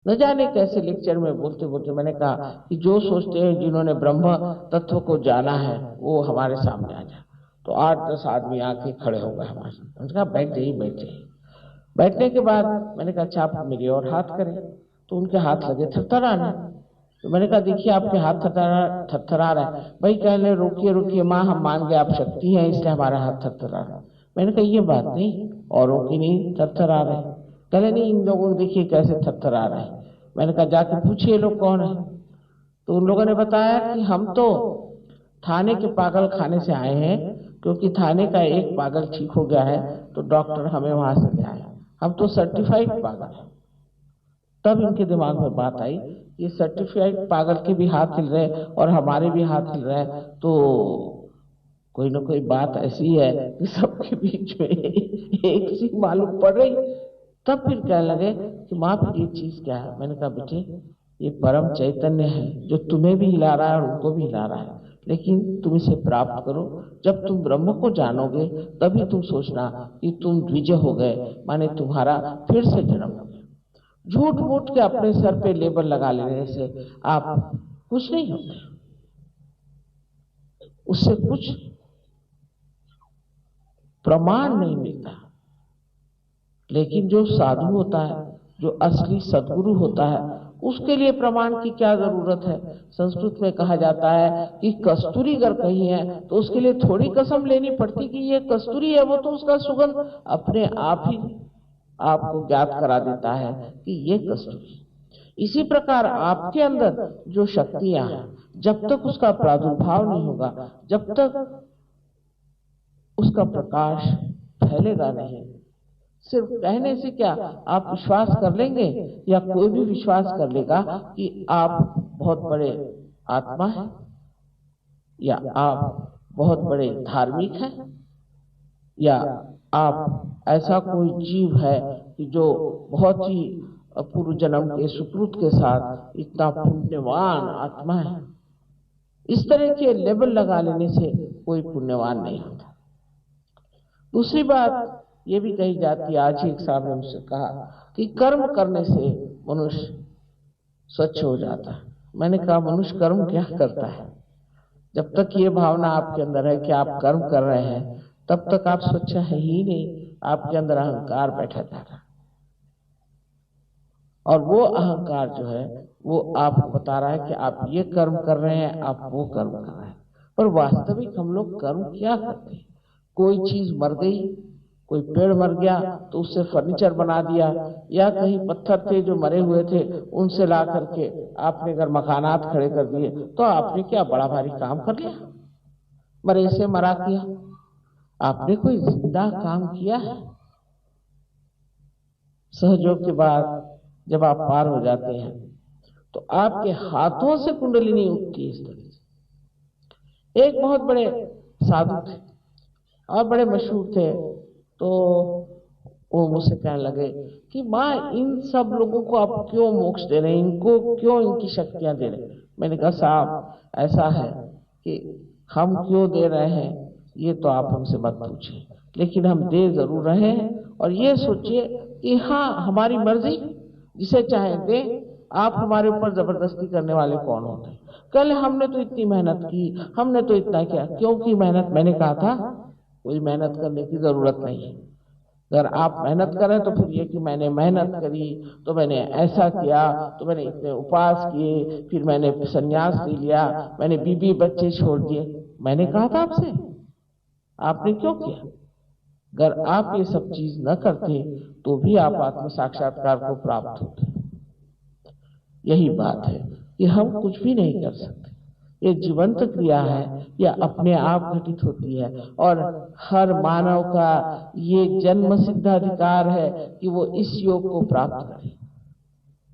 न जाने कैसे लेक्चर में बोलते बोलते मैंने कहा कि जो सोचते हैं जिन्होंने ब्रह्म तत्व को जाना है वो हमारे सामने आ जाए। तो 8-10 आदमी आके खड़े हो गए हमारे सामने। मैंने कहा बैठ जाइए बैठ जाइए। बैठने के बाद मैंने कहा अच्छा आप मेरे और हाथ करें। तो उनके हाथ लगे थरथराने। तो मैंने कहा देखिए आपके हाथ थरथरा रहा है। भाई कहने रोकिए रोकिए माँ, हम मान गए आप शक्ति हैं इसलिए हमारा हाथ थरथरा रहा है। मैंने कहा ये बात नहीं, औरों की नहीं थरथरा रहे। कहले नहीं इन लोगों को देखिए कैसे थरथरा रहे हैं। मैंने कहा जाके पूछिए लोग कौन है। तो उन लोगों ने बताया कि हम तो थाने के पागल खाने से आए हैं, क्योंकि थाने का एक पागल ठीक हो गया है तो डॉक्टर हमें वहां से ले आए, हम तो सर्टिफाइड पागल हैं। तब इनके दिमाग में बात आई ये सर्टिफाइड पागल के भी हाथ हिल रहे और हमारे भी हाथ हिल रहे हैं, तो कोई ना कोई बात ऐसी है कि सबके बीच में एक सी मालूम पड़ रही। तब फिर कहने लगे कि माँ फिर ये चीज क्या है। मैंने कहा बेटे ये परम चैतन्य है जो तुम्हें भी हिला रहा है और उनको भी हिला रहा है, लेकिन तुम इसे प्राप्त करो। जब तुम ब्रह्म को जानोगे तभी तुम सोचना कि तुम द्विज हो गए, माने तुम्हारा फिर से जन्म हो गया। झूठ मूठ के अपने सर पे लेबल लगा लेने से आप कुछ नहीं होते, उससे कुछ प्रमाण नहीं मिलता। लेकिन जो साधु होता है, जो असली सद्गुरु होता है, उसके लिए प्रमाण की क्या जरूरत है। संस्कृत में कहा जाता है कि कस्तूरी अगर कहीं है तो उसके लिए थोड़ी कसम लेनी पड़ती कि ये कस्तूरी है, वो तो उसका सुगंध अपने आप ही आपको ज्ञात करा देता है कि ये कस्तूरी। इसी प्रकार आपके अंदर जो शक्तियां हैं, जब तक उसका प्रादुर्भाव नहीं होगा, जब तक उसका प्रकाश फैलेगा नहीं, सिर्फ कहने से क्या आप विश्वास कर लेंगे या कोई भी विश्वास कर लेगा कि आप बहुत बड़े आत्मा हैं या आप बहुत बड़े धार्मिक हैं या आप ऐसा कोई जीव है कि जो बहुत ही पूर्व जन्म के सुकृत के साथ इतना पुण्यवान आत्मा है। इस तरह के लेबल लगा लेने से कोई पुण्यवान नहीं होता। दूसरी बात ये भी कही जाती है, आज ही एक साहब ने मुझसे कहा कि कर्म करने से मनुष्य स्वच्छ हो जाता है। मैंने कहा मनुष्य कर्म क्या करता है? जब तक ये भावना आपके अंदर है कि आप कर्म कर रहे हैं तब तक आप स्वच्छ है ही नहीं। आपके अंदर अहंकार बैठा जा रहा है और वो अहंकार जो है वो आपको बता रहा है कि आप ये कर्म कर रहे हैं, आप वो कर्म कर रहे हैं। पर वास्तविक हम लोग कर्म क्या करते हैं? कोई चीज मर गई, कोई पेड़ मर गया तो उससे फर्नीचर बना दिया, या कहीं पत्थर थे जो मरे हुए थे उनसे ला करके आपने अगर मकानात खड़े कर दिए तो आपने क्या बड़ा भारी काम कर लिया? मरे से मरा किया। आपने कोई जिंदा काम किया है? सहयोग के बाद जब आप पार हो जाते हैं तो आपके हाथों से कुंडलिनी उठती है। इस तरह से एक बहुत बड़े साधु थे और बड़े मशहूर थे, तो वो मुझसे कहने लगे कि माँ इन सब लोगों को आप क्यों मोक्ष दे रहे हैं, इनको क्यों इनकी शक्तियां दे रहे हैं? मैंने कहा साहब ऐसा है कि हम क्यों दे रहे हैं ये तो आप हमसे मत पूछिए, लेकिन हम दे जरूर रहे हैं। और ये सोचिए कि हाँ हमारी मर्जी, जिसे चाहे दे। आप हमारे ऊपर जबरदस्ती करने वाले कौन होते हैं? कल हमने तो इतनी मेहनत की, हमने तो इतना किया। क्यों की मेहनत? मैंने कहा था कोई मेहनत करने की जरूरत नहीं है। अगर आप मेहनत करें तो फिर ये कि मैंने मेहनत करी तो मैंने ऐसा किया, तो मैंने इतने उपवास किए, फिर मैंने संन्यास ले लिया, मैंने बीबी बच्चे छोड़ दिए। मैंने कहा था आपसे, आपने क्यों किया? अगर आप ये सब चीज न करते तो भी आप आत्म साक्षात्कार को प्राप्त होते। यही बात है कि हम कुछ भी नहीं कर सकते। ये जीवंत क्रिया है, यह अपने आप घटित होती है और हर मानव का ये जन्म सिद्ध अधिकार है कि वो इस योग को प्राप्त करे।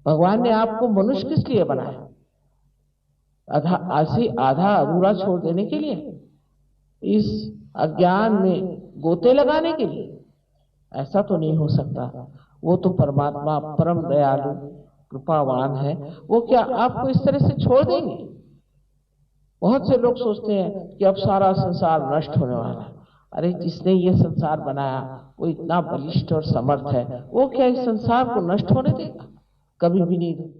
भगवान ने आपको मनुष्य किस लिए बनाया? आधा अधूरा छोड़ देने के लिए, इस अज्ञान में गोते लगाने के लिए? ऐसा तो नहीं हो सकता। वो तो परमात्मा परम दयालु कृपावान है, वो क्या आपको इस तरह से छोड़ देंगे? बहुत से लोग सोचते हैं कि अब सारा संसार नष्ट होने वाला है। अरे जिसने ये संसार बनाया वो इतना बलिष्ठ और समर्थ है, वो क्या इस संसार को नष्ट होने देगा? कभी भी नहीं दो।